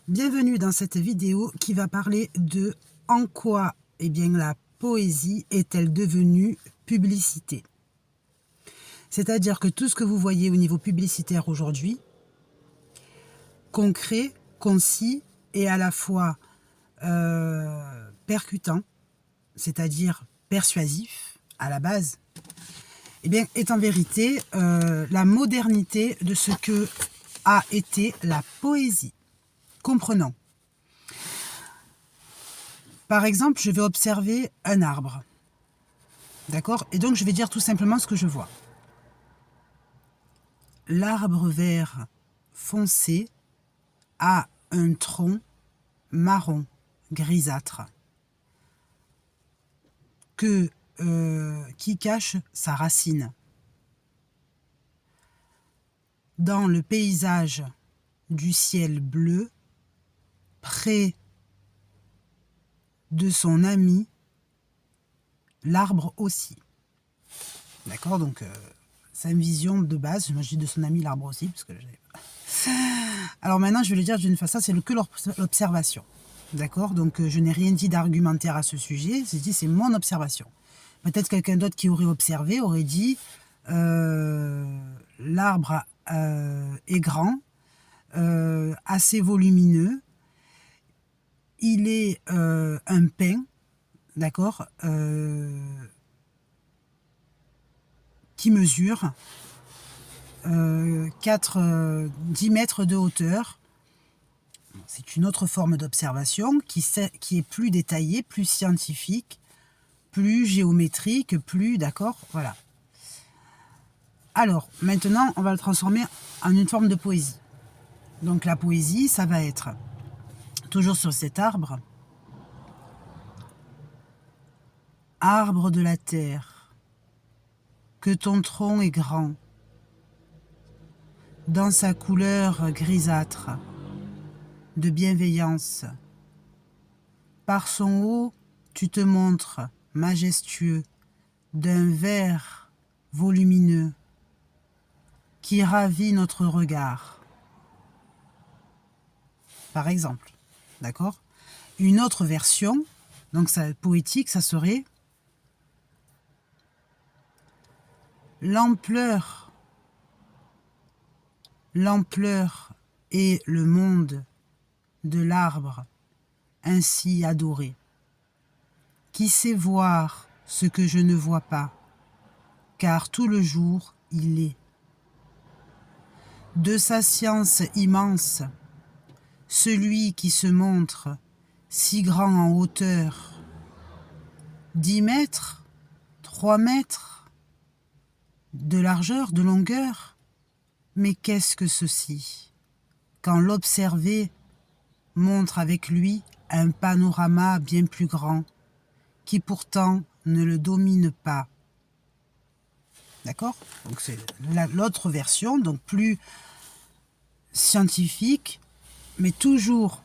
Bienvenue dans cette vidéo qui va parler de en quoi la poésie est-elle devenue publicité. C'est-à-dire que tout ce que vous voyez au niveau publicitaire aujourd'hui, concret, concis et à la fois percutant, c'est-à-dire persuasif à la base, est en vérité la modernité de ce que a été la poésie. Comprenons. Par exemple, je vais observer un arbre. D'accord? Et donc, je vais dire tout simplement ce que je vois. L'arbre vert foncé a un tronc marron, grisâtre, qui cache sa racine. Dans le paysage du ciel bleu, près de son ami, l'arbre aussi. D'accord? Donc, c'est une vision de base. Moi, je dis de son ami, l'arbre aussi, parce que j'avais pas. Alors maintenant, je vais le dire d'une façon, c'est que l'observation. D'accord? Donc, je n'ai rien dit d'argumentaire à ce sujet. C'est mon observation. Peut-être quelqu'un d'autre qui aurait observé aurait dit l'arbre est grand, assez volumineux. Il est un pin, d'accord, qui mesure 10 mètres de hauteur. C'est une autre forme d'observation qui est plus détaillée, plus scientifique, plus géométrique, plus, d'accord, voilà. Alors, maintenant, on va le transformer en une forme de poésie. Donc la poésie, ça va être, toujours sur cet arbre, arbre de la terre, que ton tronc est grand, dans sa couleur grisâtre, de bienveillance. Par son haut, tu te montres majestueux, d'un vert volumineux, qui ravit notre regard. Par exemple, d'accord? Une autre version, donc ça, poétique, ça serait l'ampleur et le monde de l'arbre ainsi adoré, qui sait voir ce que je ne vois pas, car tout le jour il est. De sa science immense, celui qui se montre si grand en hauteur, 10 mètres, 3 mètres, de largeur, de longueur, mais qu'est-ce que ceci? Quand l'observer montre avec lui un panorama bien plus grand, qui pourtant ne le domine pas. D'accord? Donc c'est l'autre version, donc plus scientifique, mais toujours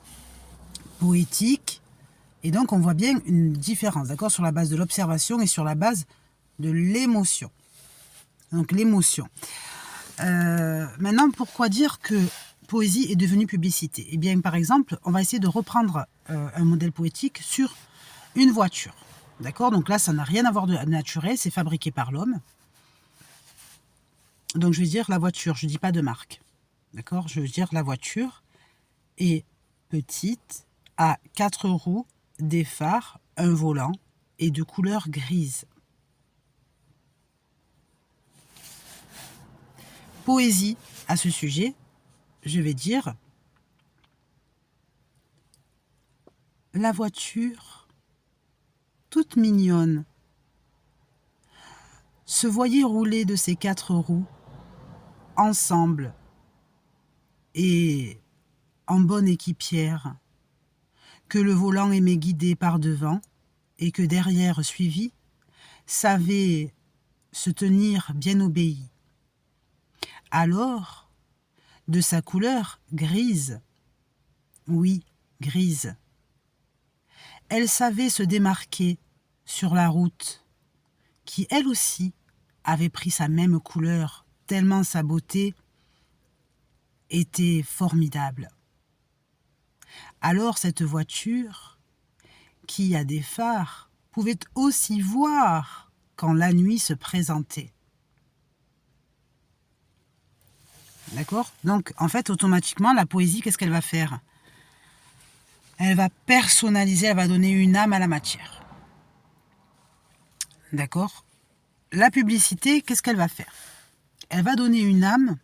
poétique. Et donc on voit bien une différence, d'accord, sur la base de l'observation et sur la base de l'émotion. Donc l'émotion. Maintenant, pourquoi dire que poésie est devenue publicité? Eh bien, par exemple, on va essayer de reprendre un modèle poétique sur une voiture. D'accord? Donc là, ça n'a rien à voir de naturel, c'est fabriqué par l'homme. Donc je vais dire la voiture, je ne dis pas de marque. D'accord? Je veux dire la voiture est petite, a 4 roues, des phares, un volant et de couleur grise. Poésie à ce sujet, je vais dire la voiture toute mignonne se voyait rouler de ses 4 roues ensemble et en bonne équipière, que le volant aimait guider par devant et que derrière suivi savait se tenir bien obéi. Alors, de sa couleur grise, oui, grise, elle savait se démarquer sur la route, qui elle aussi avait pris sa même couleur, tellement sa beauté était formidable. Alors cette voiture, qui a des phares, pouvait aussi voir quand la nuit se présentait. D'accord? Donc, en fait, automatiquement, la poésie, qu'est-ce qu'elle va faire? Elle va personnaliser, elle va donner une âme à la matière. D'accord? La publicité, qu'est-ce qu'elle va faire? Elle va donner une âme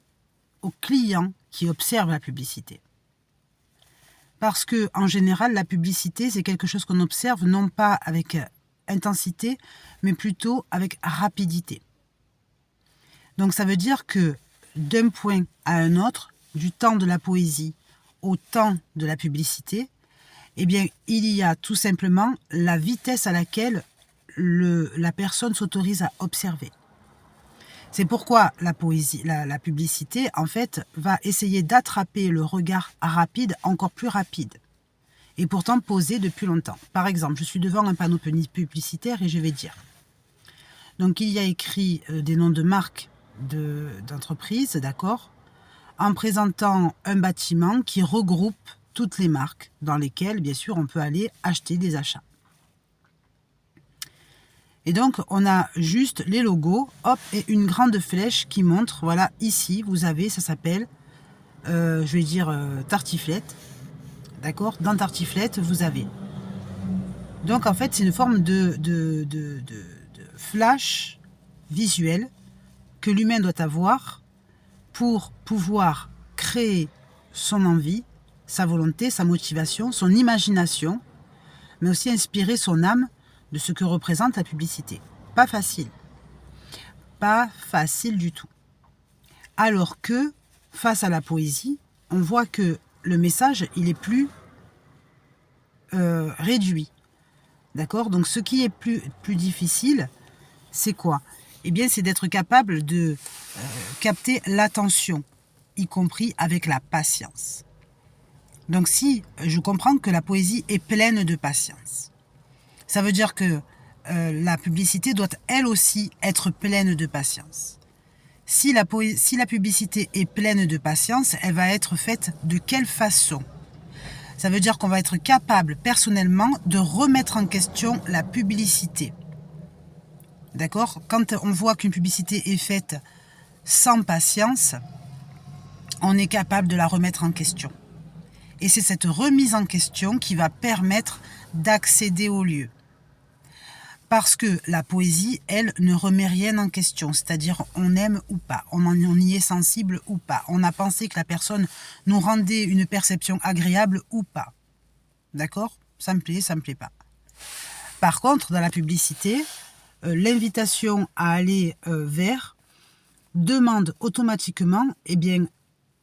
au client qui observe la publicité. Parce que, en général, la publicité, c'est quelque chose qu'on observe non pas avec intensité, mais plutôt avec rapidité. Donc, ça veut dire que d'un point à un autre, du temps de la poésie au temps de la publicité, eh bien, il y a tout simplement la vitesse à laquelle la personne s'autorise à observer. C'est pourquoi la publicité, en fait, va essayer d'attraper le regard rapide, encore plus rapide, et pourtant posé depuis longtemps. Par exemple, je suis devant un panneau publicitaire et je vais dire. Donc, il y a écrit des noms de marques d'entreprises, d'accord, en présentant un bâtiment qui regroupe toutes les marques dans lesquelles, bien sûr, on peut aller acheter des achats. Et donc, on a juste les logos, hop, et une grande flèche qui montre, voilà, ici, vous avez, ça s'appelle, je vais dire, tartiflette. D'accord? Dans tartiflette, vous avez. Donc, en fait, c'est une forme de flash visuel que l'humain doit avoir pour pouvoir créer son envie, sa volonté, sa motivation, son imagination, mais aussi inspirer son âme de ce que représente la publicité. Pas facile. Pas facile du tout. Alors que, face à la poésie, on voit que le message, il est plus réduit. D'accord? Donc, ce qui est plus difficile, c'est quoi? Eh bien, c'est d'être capable de capter l'attention, y compris avec la patience. Donc, si je comprends que la poésie est pleine de patience, ça veut dire que la publicité doit elle aussi être pleine de patience. Si la publicité est pleine de patience, elle va être faite de quelle façon? Ça veut dire qu'on va être capable personnellement de remettre en question la publicité. D'accord? Quand on voit qu'une publicité est faite sans patience, on est capable de la remettre en question. Et c'est cette remise en question qui va permettre d'accéder au lieu. Parce que la poésie, elle, ne remet rien en question. C'est-à-dire, on aime ou pas, on y est sensible ou pas. On a pensé que la personne nous rendait une perception agréable ou pas. D'accord? Ça me plaît pas. Par contre, dans la publicité, l'invitation à aller vers demande automatiquement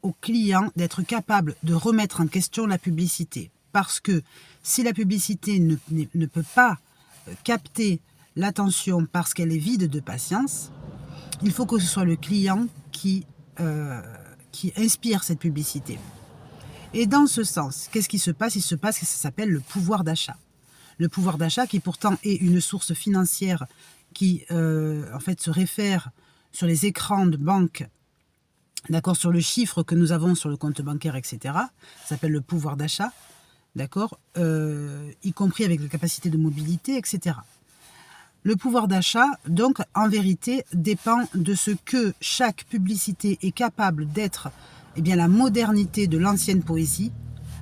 au client d'être capable de remettre en question la publicité. Parce que si la publicité ne peut pas capter l'attention parce qu'elle est vide de patience, il faut que ce soit le client qui inspire cette publicité. Et dans ce sens, qu'est-ce qui se passe? Il se passe que ça s'appelle le pouvoir d'achat. Le pouvoir d'achat qui pourtant est une source financière qui en fait se réfère sur les écrans de banque, d'accord, sur le chiffre que nous avons sur le compte bancaire, etc. Ça s'appelle le pouvoir d'achat, d'accord, y compris avec la capacité de mobilité, etc. Le pouvoir d'achat, donc, en vérité, dépend de ce que chaque publicité est capable d'être, la modernité de l'ancienne poésie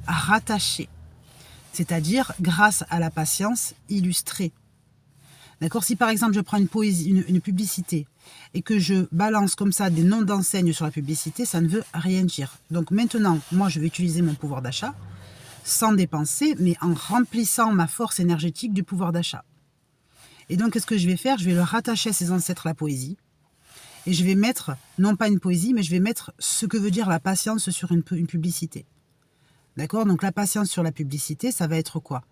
rattachée. C'est-à-dire grâce à la patience illustrée. D'accord? Si par exemple je prends une publicité et que je balance comme ça des noms d'enseignes sur la publicité, ça ne veut rien dire. Donc maintenant, moi je vais utiliser mon pouvoir d'achat sans dépenser, mais en remplissant ma force énergétique du pouvoir d'achat. Et donc qu'est-ce que je vais faire? Je vais le rattacher à ses ancêtres, la poésie. Et je vais mettre, non pas une poésie, mais je vais mettre ce que veut dire la patience sur une publicité. D'accord? Donc la patience sur la publicité, ça va être quoi?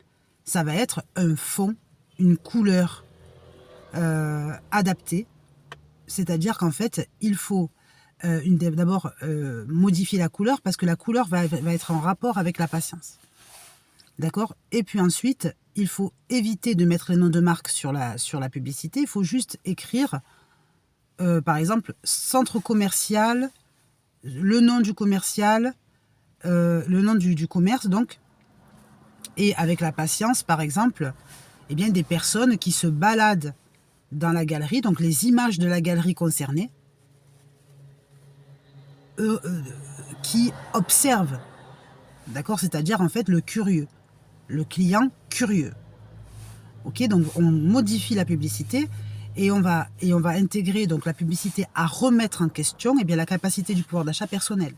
Ça va être un fond, une couleur adaptée. C'est-à-dire qu'en fait, il faut d'abord modifier la couleur parce que la couleur va être en rapport avec la patience. D'accord? Et puis ensuite, il faut éviter de mettre les noms de marque sur la publicité. Il faut juste écrire, par exemple, centre commercial, le nom du commercial, le nom du commerce, donc, Et avec la patience, par exemple, eh bien, des personnes qui se baladent dans la galerie, donc les images de la galerie concernée, qui observent, d'accord, c'est-à-dire en fait le curieux, le client curieux. Ok, donc on modifie la publicité et on va intégrer donc la publicité à remettre en question eh bien, la capacité du pouvoir d'achat personnel.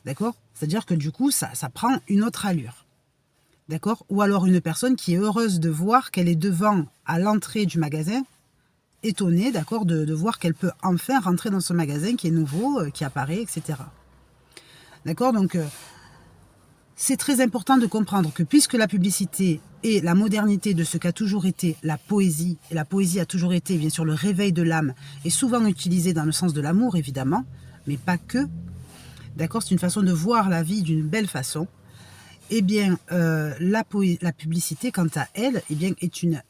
D'accord? C'est-à-dire que du coup, ça prend une autre allure. D'accord? Ou alors une personne qui est heureuse de voir qu'elle est devant, à l'entrée du magasin, étonnée, d'accord, de voir qu'elle peut enfin rentrer dans ce magasin qui est nouveau, qui apparaît, etc. D'accord? Donc, c'est très important de comprendre que puisque la publicité est la modernité de ce qu'a toujours été la poésie, et la poésie a toujours été bien sûr le réveil de l'âme, et souvent utilisée dans le sens de l'amour évidemment, mais pas que, d'accord, c'est une façon de voir la vie d'une belle façon, eh bien la publicité quant à elle eh bien, est une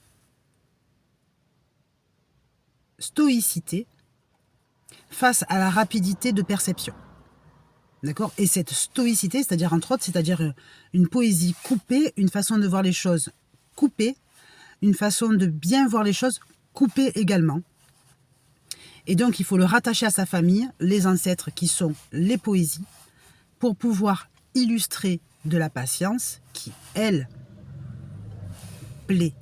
stoïcité face à la rapidité de perception. D'accord? Et cette stoïcité, c'est-à-dire entre autres, c'est-à-dire une poésie coupée, une façon de voir les choses coupée, une façon de bien voir les choses coupée également. Et donc, il faut le rattacher à sa famille, les ancêtres qui sont les poésies, pour pouvoir illustrer de la patience qui, elle, plaît.